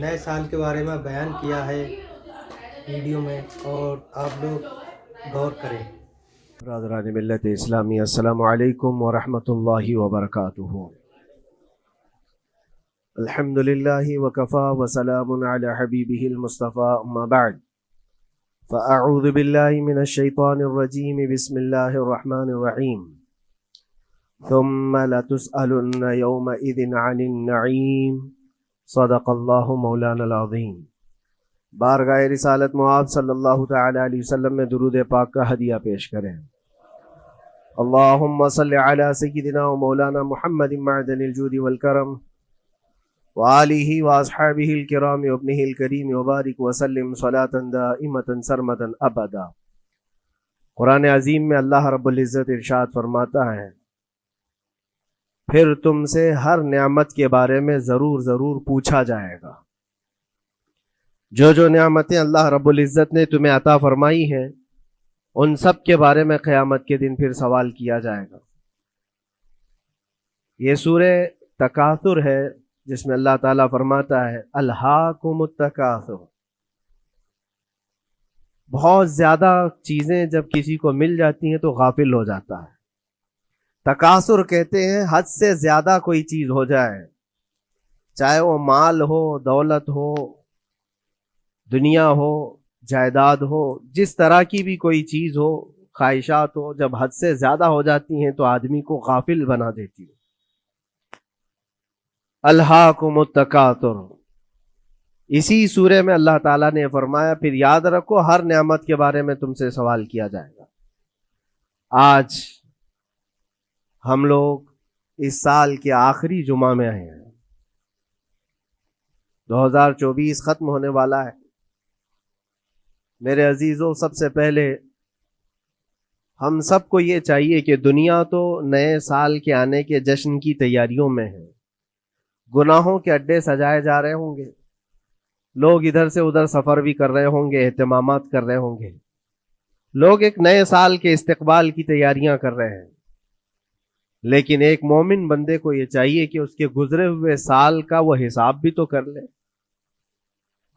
نئے سال کے بارے میں بیان کیا ہے ویڈیو میں، اور آپ لوگ غور کریں۔ برادران ملت اسلامی، السلام علیکم ورحمۃ اللہ وبرکاتہ۔ الحمد للہ وکفا وسلام علی حبیبہ المصطفیٰ، اما بعد فاعوذ باللہ من الشیطان الرجیم، بسم اللہ الرحمن الرحیم۔ ثم لتسألن یومئذ عن النعیم، صدق اللہ مولانا العظیم۔ بارگاہ رسالت معاذ صلی اللہ تعالی علیہ وسلم میں درود پاک کا ہدیہ پیش کریں۔ اللہم صلی علی سیدنا و مولانا محمد معدن الجود والکرم وآلہ واصحابہ الکرام وابنہ الکریم وبارک وسلم صلاة دائمة سرمدا ابدا۔ قرآن عظیم میں اللہ رب العزت ارشاد فرماتا ہے، پھر تم سے ہر نعمت کے بارے میں ضرور پوچھا جائے گا۔ جو نعمتیں اللہ رب العزت نے تمہیں عطا فرمائی ہیں، ان سب کے بارے میں قیامت کے دن پھر سوال کیا جائے گا۔ یہ سورہ تکاثر ہے، جس میں اللہ تعالیٰ فرماتا ہے الہاکم التکاثر۔ بہت زیادہ چیزیں جب کسی کو مل جاتی ہیں تو غافل ہو جاتا ہے۔ تکاثر کہتے ہیں حد سے زیادہ کوئی چیز ہو جائے، چاہے وہ مال ہو، دولت ہو، دنیا ہو، جائیداد ہو، جس طرح کی بھی کوئی چیز ہو، خواہشات ہو، جب حد سے زیادہ ہو جاتی ہیں تو آدمی کو غافل بنا دیتی ہے۔ الہاکم التکاثر، اسی سورے میں اللہ تعالیٰ نے فرمایا پھر یاد رکھو ہر نعمت کے بارے میں تم سے سوال کیا جائے گا۔ آج ہم لوگ اس سال کے آخری جمعہ میں آئے ہیں، 2024 ختم ہونے والا ہے۔ میرے عزیزوں، سب سے پہلے ہم سب کو یہ چاہیے کہ دنیا تو نئے سال کے آنے کے جشن کی تیاریوں میں ہے۔ گناہوں کے اڈے سجائے جا رہے ہوں گے، لوگ ادھر سے ادھر سفر بھی کر رہے ہوں گے، اہتمامات کر رہے ہوں گے، لوگ ایک نئے سال کے استقبال کی تیاریاں کر رہے ہیں۔ لیکن ایک مومن بندے کو یہ چاہیے کہ اس کے گزرے ہوئے سال کا وہ حساب بھی تو کر لے۔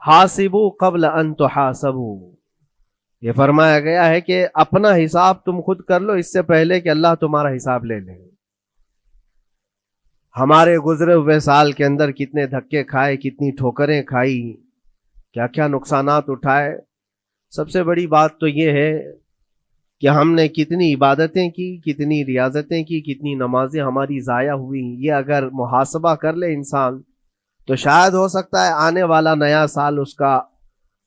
حاسبوا قبل ان تحاسبوا، یہ فرمایا گیا ہے کہ اپنا حساب تم خود کر لو اس سے پہلے کہ اللہ تمہارا حساب لے لے۔ ہمارے گزرے ہوئے سال کے اندر کتنے دھکے کھائے، کتنی ٹھوکریں کھائی، کیا کیا نقصانات اٹھائے۔ سب سے بڑی بات تو یہ ہے کہ ہم نے کتنی عبادتیں کی، کتنی ریاضتیں کی، کتنی نمازیں ہماری ضائع ہوئی۔ یہ اگر محاسبہ کر لے انسان تو شاید ہو سکتا ہے آنے والا نیا سال اس کا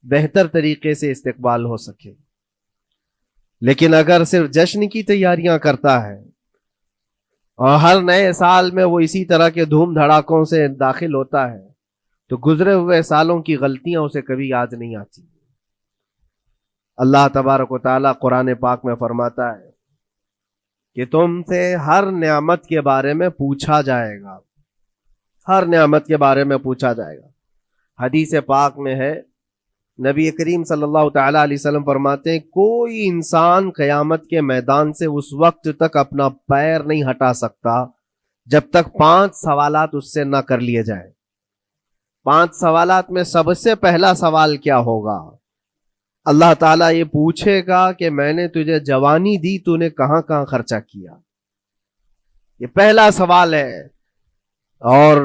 بہتر طریقے سے استقبال ہو سکے۔ لیکن اگر صرف جشن کی تیاریاں کرتا ہے اور ہر نئے سال میں وہ اسی طرح کے دھوم دھڑاکوں سے داخل ہوتا ہے تو گزرے ہوئے سالوں کی غلطیاں اسے کبھی یاد نہیں آتی۔ اللہ تبارک و تعالیٰ قرآن پاک میں فرماتا ہے کہ تم سے ہر نعمت کے بارے میں پوچھا جائے گا، ہر نعمت کے بارے میں پوچھا جائے گا۔ حدیث پاک میں ہے، نبی کریم صلی اللہ تعالیٰ علیہ وسلم فرماتے ہیں کوئی انسان قیامت کے میدان سے اس وقت تک اپنا پیر نہیں ہٹا سکتا جب تک 5 سوالات اس سے نہ کر لیے جائیں۔ 5 سوالات میں سب سے پہلا سوال کیا ہوگا؟ اللہ تعالیٰ یہ پوچھے گا کہ میں نے تجھے جوانی دی، تو نے کہاں کہاں خرچہ کیا؟ یہ پہلا سوال ہے۔ اور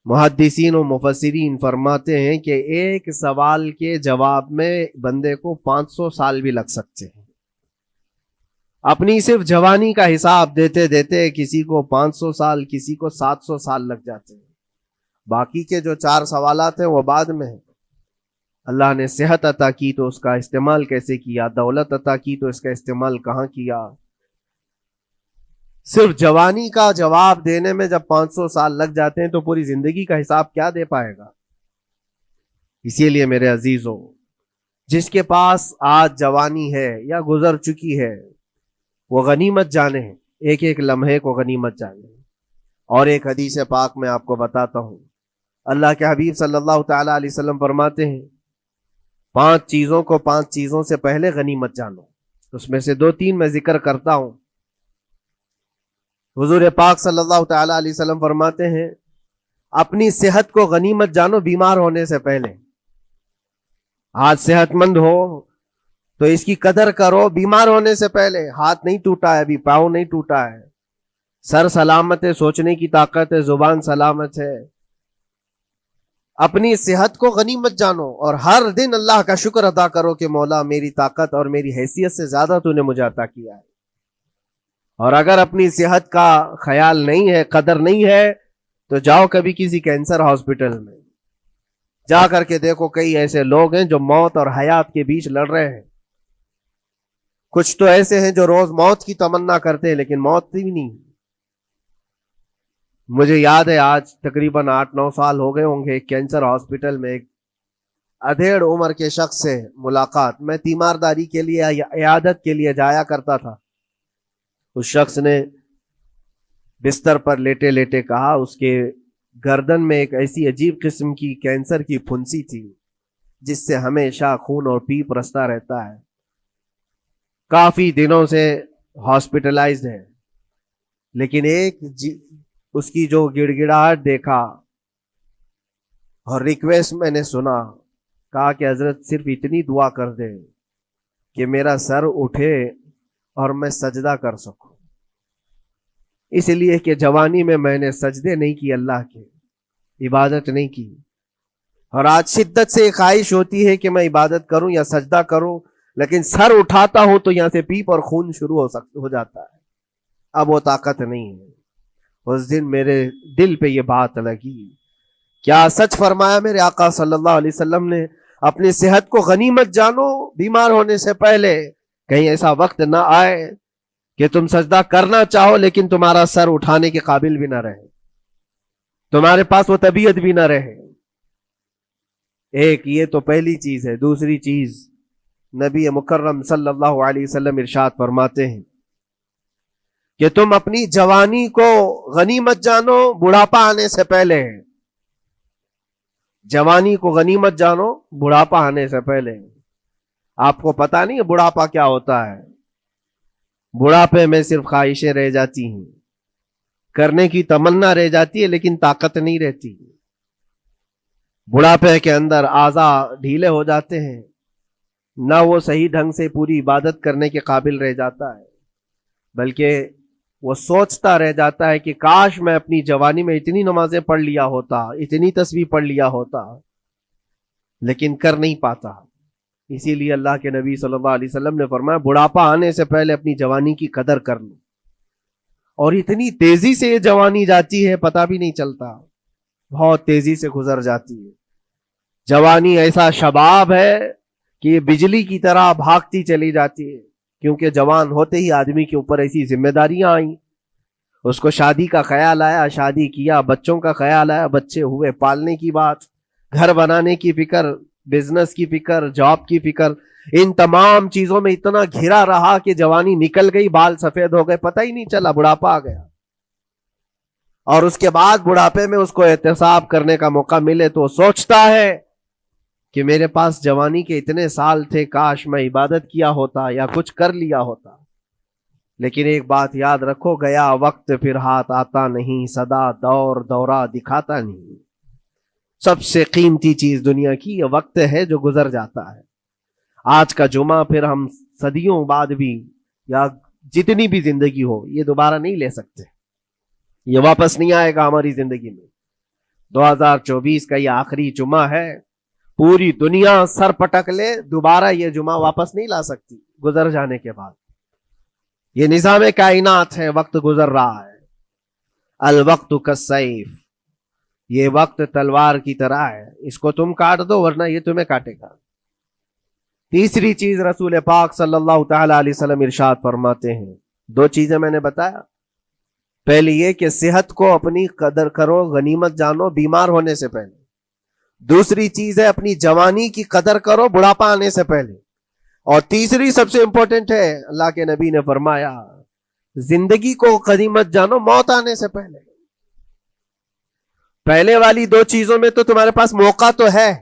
محدثین و مفسرین فرماتے ہیں کہ ایک سوال کے جواب میں بندے کو 500 سال بھی لگ سکتے ہیں۔ اپنی صرف جوانی کا حساب دیتے دیتے کسی کو 500 سال، کسی کو 700 سال لگ جاتے ہیں۔ باقی کے جو 4 سوالات ہیں وہ بعد میں ہیں۔ اللہ نے صحت عطا کی تو اس کا استعمال کیسے کیا، دولت عطا کی تو اس کا استعمال کہاں کیا۔ صرف جوانی کا جواب دینے میں جب 500 سال لگ جاتے ہیں تو پوری زندگی کا حساب کیا دے پائے گا؟ اسی لیے میرے عزیزوں، جس کے پاس آج جوانی ہے یا گزر چکی ہے وہ غنیمت جانے، ایک ایک لمحے کو غنیمت جانے۔ اور ایک حدیث پاک میں آپ کو بتاتا ہوں، اللہ کے حبیب صلی اللہ تعالی علیہ وسلم فرماتے ہیں 5 چیزوں کو 5 چیزوں سے پہلے غنیمت جانو۔ اس میں سے 2-3 میں ذکر کرتا ہوں۔ حضور پاک صلی اللہ تعالی علیہ وسلم فرماتے ہیں اپنی صحت کو غنیمت جانو بیمار ہونے سے پہلے. آج صحت مند ہو تو اس کی قدر کرو بیمار ہونے سے پہلے. ہاتھ نہیں ٹوٹا ہے ابھی, پاؤں نہیں ٹوٹا ہے, سر سلامت ہے, سوچنے کی طاقت ہے, زبان سلامت ہے. اپنی صحت کو غنیمت جانو اور ہر دن اللہ کا شکر ادا کرو کہ مولا میری طاقت اور میری حیثیت سے زیادہ تو نے مجھے عطا کیا ہے. اور اگر اپنی صحت کا خیال نہیں ہے, قدر نہیں ہے, تو جاؤ کبھی کسی کینسر ہاسپٹل میں جا کر کے دیکھو. کئی ایسے لوگ ہیں جو موت اور حیات کے بیچ لڑ رہے ہیں. کچھ تو ایسے ہیں جو روز موت کی تمنا کرتے ہیں لیکن موت بھی نہیں. مجھے یاد ہے آج تقریباً 8-9 سال ہو گئے ہوں گے, ایک کینسر ہاسپٹل میں ایک ادھیڑ عمر کے شخص سے ملاقات. میں تیمارداری کے لیے یا عیادت کے لیے جایا کرتا تھا. اس شخص نے بستر پر لیٹے لیٹے کہا اس کے گردن میں ایک ایسی عجیب قسم کی کینسر کی پھنسی تھی جس سے ہمیشہ خون اور پیپ رستا رہتا ہے. کافی دنوں سے ہاسپٹلائزڈ ہے, لیکن ایک اس کی جو گڑ گڑاہٹ دیکھا اور ریکویسٹ میں نے سنا, کہا کہ حضرت صرف اتنی دعا کر دے کہ میرا سر اٹھے اور میں سجدہ کر سکوں. اس لیے کہ جوانی میں نے سجدے نہیں کی, اللہ کے عبادت نہیں کی, اور آج شدت سے خواہش ہوتی ہے کہ میں عبادت کروں یا سجدہ کروں, لیکن سر اٹھاتا ہوں تو یہاں سے پیپ اور خون شروع ہو جاتا ہے. اب وہ طاقت نہیں ہے. اس دن میرے دل پہ یہ بات لگی, کیا سچ فرمایا میرے آقا صلی اللہ علیہ وسلم نے, اپنی صحت کو غنیمت جانو بیمار ہونے سے پہلے. کہیں ایسا وقت نہ آئے کہ تم سجدہ کرنا چاہو لیکن تمہارا سر اٹھانے کے قابل بھی نہ رہے, تمہارے پاس وہ طبیعت بھی نہ رہے. ایک یہ تو پہلی چیز ہے. دوسری چیز, نبی مکرم صلی اللہ علیہ وسلم ارشاد فرماتے ہیں کہ تم اپنی جوانی کو غنیمت جانو بڑھاپا آنے سے پہلے. جوانی کو غنیمت جانو بڑھاپا آنے سے پہلے. آپ کو پتا نہیں ہے بڑھاپا کیا ہوتا ہے؟ بڑھاپے میں صرف خواہشیں رہ جاتی ہیں, کرنے کی تمنا رہ جاتی ہے لیکن طاقت نہیں رہتی. بڑھاپے کے اندر اعضاء ڈھیلے ہو جاتے ہیں, نہ وہ صحیح ڈھنگ سے پوری عبادت کرنے کے قابل رہ جاتا ہے, بلکہ وہ سوچتا رہ جاتا ہے کہ کاش میں اپنی جوانی میں اتنی نمازیں پڑھ لیا ہوتا, اتنی تسبیح پڑھ لیا ہوتا, لیکن کر نہیں پاتا. اسی لیے اللہ کے نبی صلی اللہ علیہ وسلم نے فرمایا بڑھاپا آنے سے پہلے اپنی جوانی کی قدر کر لو. اور اتنی تیزی سے یہ جوانی جاتی ہے پتہ بھی نہیں چلتا, بہت تیزی سے گزر جاتی ہے. جوانی ایسا شباب ہے کہ یہ بجلی کی طرح بھاگتی چلی جاتی ہے, کیونکہ جوان ہوتے ہی آدمی کے اوپر ایسی ذمہ داریاں آئیں. اس کو شادی کا خیال آیا, شادی کیا, بچوں کا خیال آیا, بچے ہوئے, پالنے کی بات, گھر بنانے کی فکر, بزنس کی فکر, جاب کی فکر. ان تمام چیزوں میں اتنا گھرا رہا کہ جوانی نکل گئی, بال سفید ہو گئے, پتہ ہی نہیں چلا, بڑھاپا آ گیا. اور اس کے بعد بڑھاپے میں اس کو احتساب کرنے کا موقع ملے تو سوچتا ہے کہ میرے پاس جوانی کے اتنے سال تھے, کاش میں عبادت کیا ہوتا یا کچھ کر لیا ہوتا. لیکن ایک بات یاد رکھو, گیا وقت پھر ہاتھ آتا نہیں, سدا دور دورہ دکھاتا نہیں. سب سے قیمتی چیز دنیا کی یہ وقت ہے جو گزر جاتا ہے. آج کا جمعہ پھر ہم صدیوں بعد بھی یا جتنی بھی زندگی ہو یہ دوبارہ نہیں لے سکتے, یہ واپس نہیں آئے گا ہماری زندگی میں. 2024 کا یہ آخری جمعہ ہے, پوری دنیا سر پٹک لے دوبارہ یہ جمعہ واپس نہیں لا سکتی گزر جانے کے بعد. یہ نظام کائنات ہے, وقت گزر رہا ہے. الوقت کالسیف, یہ وقت تلوار کی طرح ہے, اس کو تم کاٹ دو ورنہ یہ تمہیں کاٹے گا. تیسری چیز رسول پاک صلی اللہ تعالی علیہ وسلم ارشاد فرماتے ہیں, 2 چیزیں میں نے بتایا. پہلی یہ کہ صحت کو اپنی قدر کرو, غنیمت جانو بیمار ہونے سے پہلے. دوسری چیز ہے اپنی جوانی کی قدر کرو بڑھاپا آنے سے پہلے. اور تیسری سب سے امپورٹنٹ ہے, اللہ کے نبی نے فرمایا زندگی کو غنیمت جانو موت آنے سے پہلے. پہلے والی 2 چیزوں میں تو تمہارے پاس موقع تو ہے.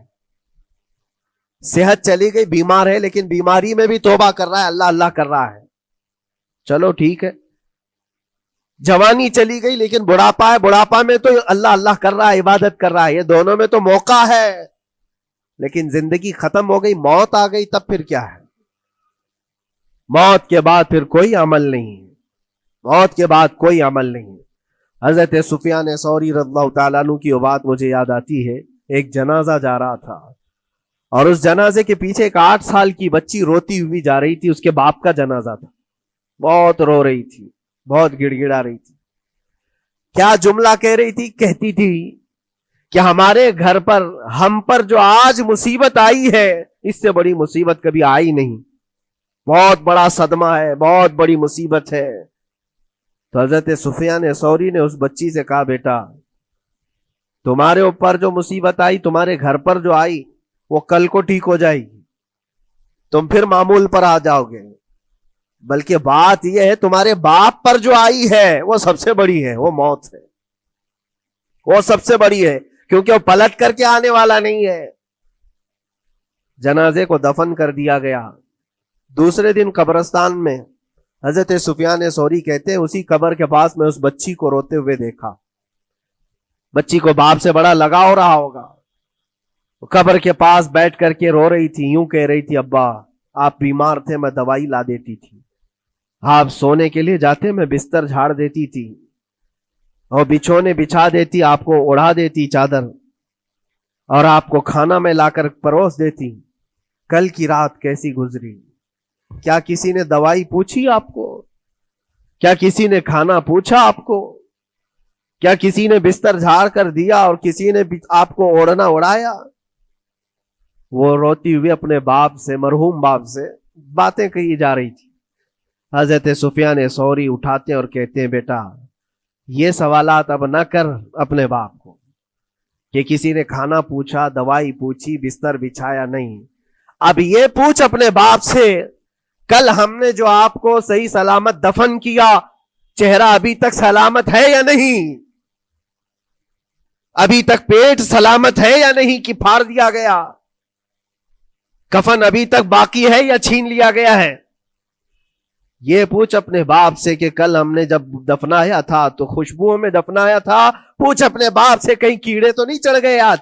صحت چلی گئی, بیمار ہے, لیکن بیماری میں بھی توبہ کر رہا ہے, اللہ اللہ کر رہا ہے, چلو ٹھیک ہے. جوانی چلی گئی لیکن بڑھاپا ہے, بڑھاپا میں تو اللہ اللہ کر رہا ہے, عبادت کر رہا ہے, یہ دونوں میں تو موقع ہے. لیکن زندگی ختم ہو گئی, موت آ گئی, تب پھر کیا ہے؟ موت کے بعد پھر کوئی عمل نہیں, موت کے بعد کوئی عمل نہیں. حضرت سفیان ثوری رضی اللہ تعالیٰ عنہ کی وہ بات مجھے یاد آتی ہے. ایک جنازہ جا رہا تھا اور اس جنازے کے پیچھے ایک 8 سال کی بچی روتی ہوئی جا رہی تھی. اس کے باپ کا جنازہ تھا, بہت رو رہی تھی, بہت گڑ گڑا رہی تھی. کیا جملہ کہہ رہی تھی؟ کہتی تھی کہ ہمارے گھر پر, ہم پر جو آج مصیبت آئی ہے, اس سے بڑی مصیبت کبھی آئی نہیں, بہت بڑا صدمہ ہے, بہت بڑی مصیبت ہے. تو حضرت سفیان ثوری نے اس بچی سے کہا, بیٹا تمہارے اوپر جو مصیبت آئی, تمہارے گھر پر جو آئی, وہ کل کو ٹھیک ہو جائے گی, تم پھر معمول پر آ جاؤ گے. بلکہ بات یہ ہے تمہارے باپ پر جو آئی ہے وہ سب سے بڑی ہے, وہ موت ہے, وہ سب سے بڑی ہے, کیونکہ وہ پلٹ کر کے آنے والا نہیں ہے. جنازے کو دفن کر دیا گیا. دوسرے دن قبرستان میں حضرت سفیان ثوری کہتے ہیں اسی قبر کے پاس میں اس بچی کو روتے ہوئے دیکھا. بچی کو باپ سے بڑا لگاؤ رہا ہوگا, قبر کے پاس بیٹھ کر کے رو رہی تھی, یوں کہہ رہی تھی, ابا آپ بیمار تھے, میں دوائی لا دیتی تھی, آپ سونے کے لیے جاتے میں بستر جھاڑ دیتی تھی اور بچھونے بچھا دیتی, آپ کو اڑا دیتی چادر, اور آپ کو کھانا میں لا کر پروس دیتی. کل کی رات کیسی گزری؟ کیا کسی نے دوائی پوچھی آپ کو؟ کیا کسی نے کھانا پوچھا آپ کو؟ کیا کسی نے بستر جھاڑ کر دیا اور کسی نے آپ کو اوڑھنا اڑایا؟ وہ روتی ہوئی اپنے باپ سے, مرحوم باپ سے باتیں کہی جا رہی تھی. حضرت سفیان ثوری اٹھاتے اور کہتے ہیں, بیٹا یہ سوالات اب نہ کر اپنے باپ کو کہ کسی نے کھانا پوچھا, دوائی پوچھی, بستر بچھایا, نہیں. اب یہ پوچھ اپنے باپ سے, کل ہم نے جو آپ کو صحیح سلامت دفن کیا, چہرہ ابھی تک سلامت ہے یا نہیں؟ ابھی تک پیٹ سلامت ہے یا نہیں کہ پھاڑ دیا گیا؟ کفن ابھی تک باقی ہے یا چھین لیا گیا ہے؟ یہ پوچھ اپنے باپ سے کہ کل ہم نے جب دفنایا تھا تو خوشبوؤں میں دفنایا تھا. پوچھ اپنے باپ سے کہیں کیڑے تو نہیں چڑھ گئے آج,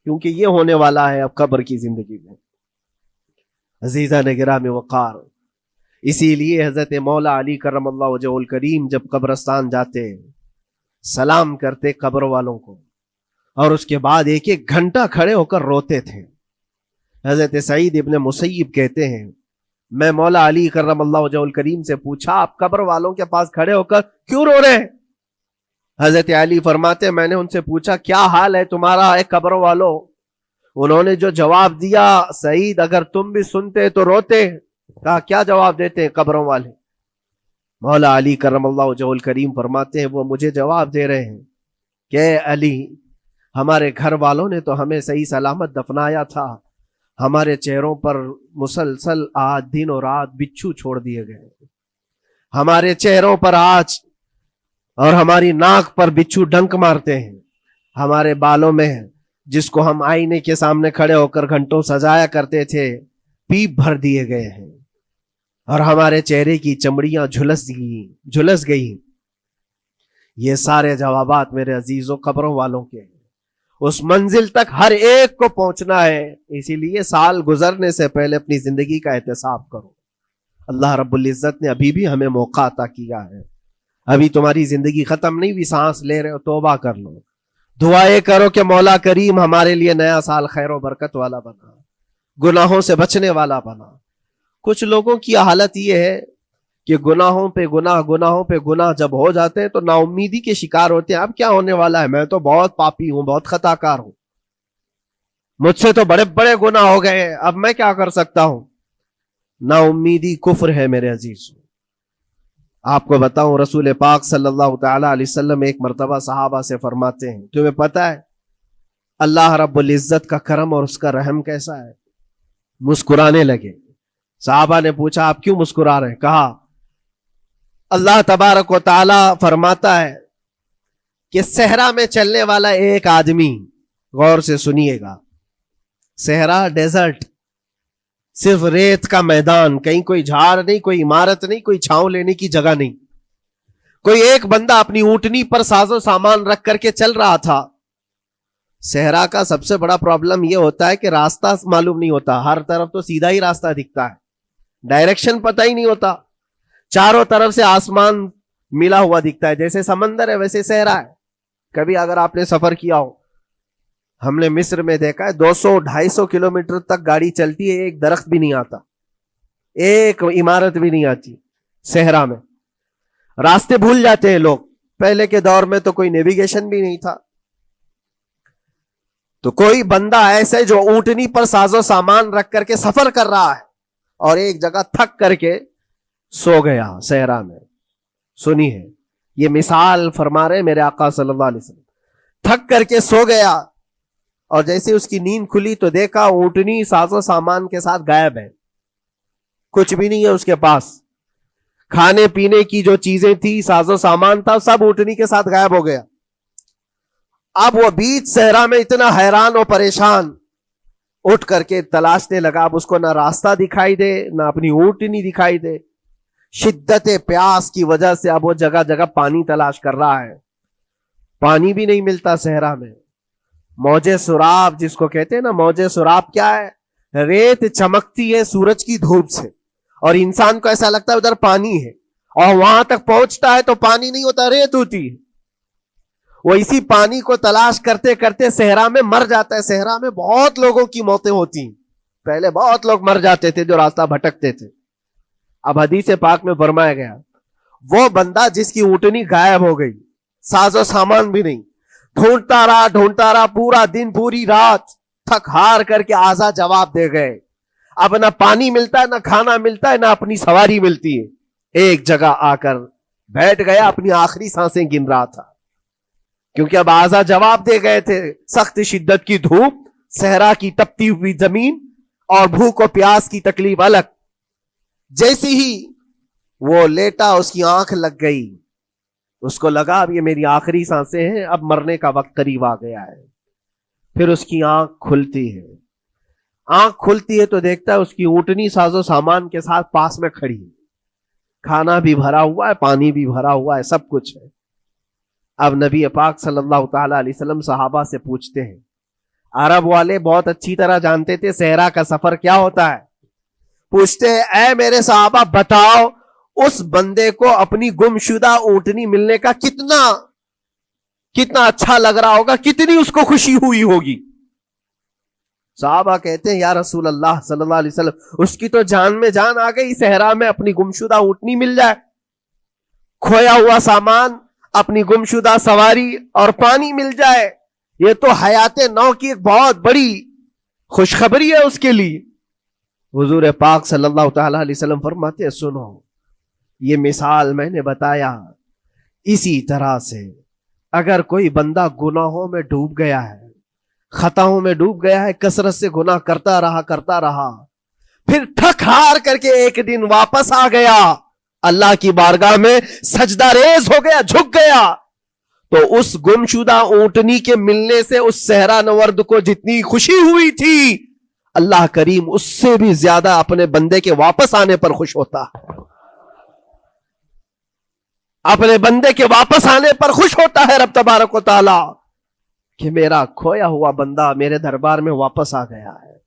کیونکہ یہ ہونے والا ہے اب قبر کی زندگی میں. عزیزان گرامی وقار, اسی لیے حضرت مولا علی کرم اللہ وجہہ الکریم جب قبرستان جاتے سلام کرتے قبر والوں کو, اور اس کے بعد ایک ایک گھنٹہ کھڑے ہو کر روتے تھے. حضرت سعید ابن مسیب کہتے ہیں, میں مولا علی کرم اللہ وجہہ الکریم سے پوچھا, آپ قبر والوں کے پاس کھڑے ہو کر کیوں رو رہے ہیں؟ حضرت علی فرماتے, میں نے ان سے پوچھا کیا حال ہے تمہارا اے قبر والوں؟ انہوں نے جو جواب دیا, سعید اگر تم بھی سنتے تو روتے. کہا کیا جواب دیتے ہیں قبروں والے؟ مولا علی کرم اللہ وجہہ الکریم فرماتے ہیں, وہ مجھے جواب دے رہے ہیں کہ علی, ہمارے گھر والوں نے تو ہمیں صحیح سلامت دفنایا تھا, ہمارے چہروں پر مسلسل آج دن اور رات بچھو چھوڑ دیے گئے, ہمارے چہروں پر آج اور ہماری ناک پر بچھو ڈنک مارتے ہیں, ہمارے بالوں میں جس کو ہم آئینے کے سامنے کھڑے ہو کر گھنٹوں سجایا کرتے تھے پیپ بھر دیے گئے ہیں, اور ہمارے چہرے کی چمڑیاں جھلس گئی. یہ سارے جوابات میرے عزیزوں قبروں والوں کے ہیں. اس منزل تک ہر ایک کو پہنچنا ہے, اسی لیے سال گزرنے سے پہلے اپنی زندگی کا احتساب کرو. اللہ رب العزت نے ابھی بھی ہمیں موقع عطا کیا ہے, ابھی تمہاری زندگی ختم نہیں ہوئی, سانس لے رہے ہو, توبہ کر لو, دعائیں کرو کہ مولا کریم ہمارے لیے نیا سال خیر و برکت والا بنا, گناہوں سے بچنے والا بنا. کچھ لوگوں کی حالت یہ ہے کہ گناہوں پہ گناہ جب ہو جاتے ہیں تو نا امیدی کے شکار ہوتے ہیں. اب کیا ہونے والا ہے, میں تو بہت پاپی ہوں, بہت خطا کار ہوں, مجھ سے تو بڑے بڑے گناہ ہو گئے ہیں, اب میں کیا کر سکتا ہوں. نا امیدی کفر ہے میرے عزیز. آپ کو بتاؤں, رسول پاک صلی اللہ تعالی علیہ وسلم ایک مرتبہ صحابہ سے فرماتے ہیں, تمہیں پتا ہے اللہ رب العزت کا کرم اور اس کا رحم کیسا ہے؟ مسکرانے لگے. صحابہ نے پوچھا آپ کیوں مسکرا رہے ہیں؟ کہا اللہ تبارک و تعالی فرماتا ہے کہ صحرا میں چلنے والا ایک آدمی, غور سے سنیے گا, صحرا ڈیزرٹ, صرف ریت کا میدان, کہیں کوئی جھاڑ نہیں, کوئی عمارت نہیں, کوئی چھاؤں لینے کی جگہ نہیں, کوئی ایک بندہ اپنی اونٹنی پر ساز و سامان رکھ کر کے چل رہا تھا. صحرا کا سب سے بڑا پرابلم یہ ہوتا ہے کہ راستہ معلوم نہیں ہوتا. ہر طرف تو سیدھا ہی راستہ دکھتا ہے, ڈائریکشن پتہ ہی نہیں ہوتا. چاروں طرف سے آسمان ملا ہوا دکھتا ہے, جیسے سمندر ہے ویسے صحرا ہے. کبھی اگر آپ نے سفر کیا ہو, ہم نے مصر میں دیکھا ہے 200-250 کلومیٹر تک گاڑی چلتی ہے, ایک درخت بھی نہیں آتا, ایک عمارت بھی نہیں آتی صحرا میں. راستے بھول جاتے ہیں لوگ. پہلے کے دور میں تو کوئی نیویگیشن بھی نہیں تھا. تو کوئی بندہ ایسے جو اونٹنی پر ساز و سامان رکھ کر کے سفر کر رہا ہے اور ایک جگہ تھک کر کے سو گیا صحرا میں. سنی ہے یہ مثال فرما رہے میرے آقا صلی اللہ علیہ وسلم. تھک کر کے سو گیا اور جیسے اس کی نیند کھلی تو دیکھا اونٹنی ساز و سامان کے ساتھ غائب ہے, کچھ بھی نہیں ہے اس کے پاس. کھانے پینے کی جو چیزیں تھی, ساز و سامان تھا, سب اونٹنی کے ساتھ غائب ہو گیا. اب وہ بیچ صحرا میں اتنا حیران اور پریشان, اٹھ کر کے تلاشنے لگا. اب اس کو نہ راستہ دکھائی دے نہ اپنی اونٹنی دکھائی دے. شدت پیاس کی وجہ سے اب وہ جگہ جگہ پانی تلاش کر رہا ہے, پانی بھی نہیں ملتا صحرا میں. موج سراب جس کو کہتے ہیں نا, موج سراب کیا ہے؟ ریت چمکتی ہے سورج کی دھوپ سے اور انسان کو ایسا لگتا ہے ادھر پانی ہے, اور وہاں تک پہنچتا ہے تو پانی نہیں ہوتا, ریت ہوتی ہے. وہ اسی پانی کو تلاش کرتے کرتے صحرا میں مر جاتا ہے. صحرا میں بہت لوگوں کی موتیں ہوتی ہیں, پہلے بہت لوگ مر جاتے تھے جو راستہ بھٹکتے تھے. اب حدیث پاک میں فرمایا گیا وہ بندہ جس کی اونٹنی غائب ہو گئی, ساز و سامان بھی نہیں, ڈھونڈتا رہا پورا دن پوری رات, تھک ہار کر کے آزا جواب دے گئے. اب نہ پانی ملتا ہے, نہ کھانا ملتا ہے, نہ اپنی سواری ملتی ہے. ایک جگہ آ کر بیٹھ گیا, اپنی آخری سانسیں گن رہا تھا, کیونکہ اب آزا جواب دے گئے تھے. سخت شدت کی دھوپ, صحرا کی تپتی ہوئی زمین اور بھوک و پیاس کی تکلیف الگ. جیسی ہی وہ لیٹا اس کی آنکھ لگ گئی, اس کو لگا اب یہ میری آخری سانسیں ہیں, اب مرنے کا وقت قریب آ گیا ہے. پھر اس کی آنکھ کھلتی ہے. آنکھ کھلتی ہے تو دیکھتا ہے اس کی اونٹنی ساز و سامان کے ساتھ پاس میں کھڑی ہے, کھانا بھی بھرا ہوا ہے, پانی بھی بھرا ہوا ہے, سب کچھ ہے. اب نبی پاک صلی اللہ تعالی علیہ وسلم صحابہ سے پوچھتے ہیں, عرب والے بہت اچھی طرح جانتے تھے صحرا کا سفر کیا ہوتا ہے. پوچھتے ہیں اے میرے صحابہ بتاؤ اس بندے کو اپنی گمشدہ اونٹنی ملنے کا کتنا اچھا لگ رہا ہوگا, کتنی اس کو خوشی ہوئی ہوگی. صحابہ کہتے ہیں یا رسول اللہ صلی اللہ علیہ وسلم اس کی تو جان میں جان آ گئی, صحرا میں اپنی گمشدہ اونٹنی مل جائے, کھویا ہوا سامان, اپنی گمشدہ سواری اور پانی مل جائے, یہ تو حیات نو کی ایک بہت بڑی خوشخبری ہے اس کے لیے. حضور پاک صلی اللہ تعالی علیہ وسلم فرماتے ہیں سنو, یہ مثال میں نے بتایا, اسی طرح سے اگر کوئی بندہ گناہوں میں ڈوب گیا ہے, خطاؤں میں ڈوب گیا ہے, کثرت سے گناہ کرتا رہا, پھر تھک ہار کر کے ایک دن واپس آ گیا, اللہ کی بارگاہ میں سجدہ ریز ہو گیا, جھک گیا, تو اس گمشدہ اونٹنی کے ملنے سے اس صحرا نورد کو جتنی خوشی ہوئی تھی, اللہ کریم اس سے بھی زیادہ اپنے بندے کے واپس آنے پر خوش ہوتا ہے. اپنے بندے کے واپس آنے پر خوش ہوتا ہے رب تبارک و تعالی کہ میرا کھویا ہوا بندہ میرے دربار میں واپس آ گیا ہے.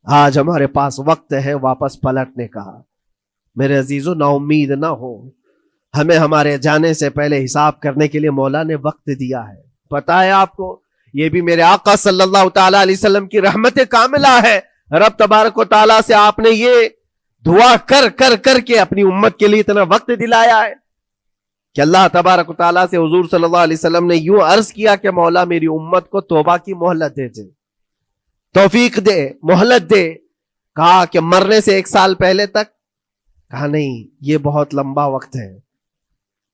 آج ہمارے پاس وقت ہے واپس پلٹنے کا. میرے عزیزو نا امید نہ ہو, ہمیں ہمارے جانے سے پہلے حساب کرنے کے لیے مولا نے وقت دیا ہے. پتا ہے آپ کو, یہ بھی میرے آقا صلی اللہ تعالی علیہ وسلم کی رحمت کاملہ ہے. رب تبارک و تعالیٰ سے آپ نے یہ دعا کر کر کر کے اپنی امت کے لیے اتنا وقت دلایا ہے کہ اللہ تبارک و تعالیٰ سے حضور صلی اللہ علیہ وسلم نے یوں عرض کیا کہ مولا میری امت کو توبہ کی مہلت دے, توفیق دے, مہلت دے. کہا کہ مرنے سے 1 سال پہلے تک؟ کہا نہیں, یہ بہت لمبا وقت ہے,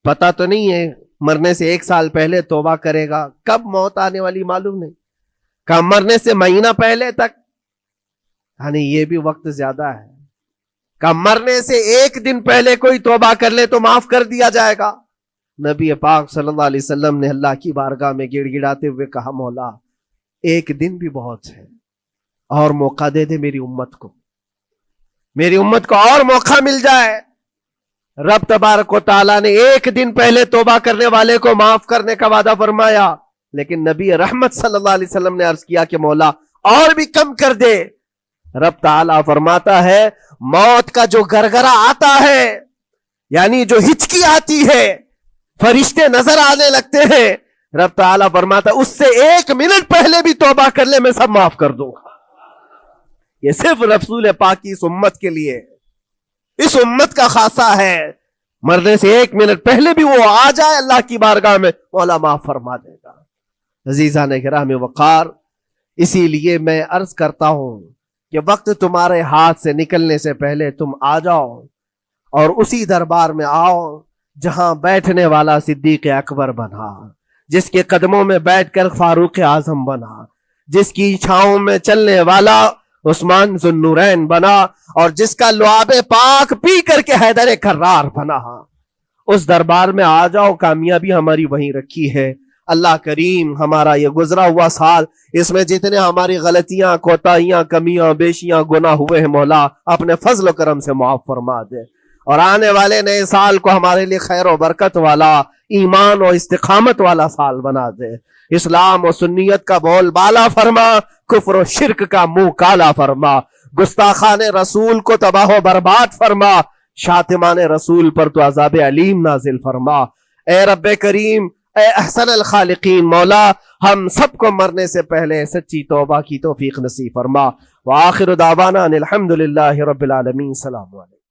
پتا تو نہیں ہے مرنے سے 1 سال پہلے توبہ کرے گا, کب موت آنے والی معلوم نہیں. کہا مرنے سے مہینہ پہلے تک؟ کہا نہیں, یہ بھی وقت زیادہ ہے. کہا مرنے سے 1 دن پہلے کوئی توبہ کر لے تو معاف کر دیا جائے گا. نبی پاک صلی اللہ علیہ وسلم نے اللہ کی بارگاہ میں گڑ گڑاتے ہوئے کہا مولا 1 دن بھی بہت ہے, اور موقع دے دے میری امت کو, میری امت کو اور موقع مل جائے. رب تبارک و تعالیٰ نے ایک دن پہلے توبہ کرنے والے کو معاف کرنے کا وعدہ فرمایا، لیکن نبی رحمت صلی اللہ علیہ وسلم نے عرض کیا کہ مولا اور بھی کم کر دے۔ رب تعالیٰ فرماتا ہے موت کا جو گرگرا آتا ہے، یعنی جو ہچکی آتی ہے، فرشتے نظر آنے لگتے ہیں، رب تعالیٰ فرماتا ہے اس سے 1 منٹ پہلے بھی توبہ کر لے میں سب معاف کر دوں گا۔ یہ صرف رسول پاک کی اس امت کے لیے، اس امت کا خاصہ ہے۔ مرنے سے 1 منٹ پہلے بھی وہ آ جائے اللہ کی بارگاہ میں، مولا معاف فرما دے گا۔ عزیزان کرام وقار، اسی لیے میں عرض کرتا ہوں کہ وقت تمہارے ہاتھ سے نکلنے سے پہلے تم آ جاؤ اور اسی دربار میں آؤ جہاں بیٹھنے والا صدیق اکبر بنا، جس کے قدموں میں بیٹھ کر فاروق اعظم بنا، جس کی چھاؤں میں چلنے والا عثمان ذو النورین بنا، اور جس کا لعاب پاک پی کر کے حیدر کرار بنا۔ اس دربار میں آ جاؤ، کامیابی ہماری وہیں رکھی ہے۔ اللہ کریم ہمارا یہ گزرا ہوا سال، اس میں جتنے ہماری غلطیاں، کوتاہیاں، کمیاں، بیشیاں، گناہ ہوئے ہیں، مولا اپنے فضل و کرم سے معاف فرما دے، اور آنے والے نئے سال کو ہمارے لیے خیر و برکت والا، ایمان و استقامت والا سال بنا دے۔ اسلام و سنیت کا بول بالا فرما، کفر و شرک کا منہ کالا فرما، گستاخان رسول کو تباہ و برباد فرما، شاتمان رسول پر تو عذاب علیم نازل فرما۔ اے رب کریم، اے احسن الخالقین، مولا ہم سب کو مرنے سے پہلے سچی توبہ کی توفیق نصیب فرما۔ وآخر دعوانا ان الحمدللہ رب العالمین۔ السلام علیکم۔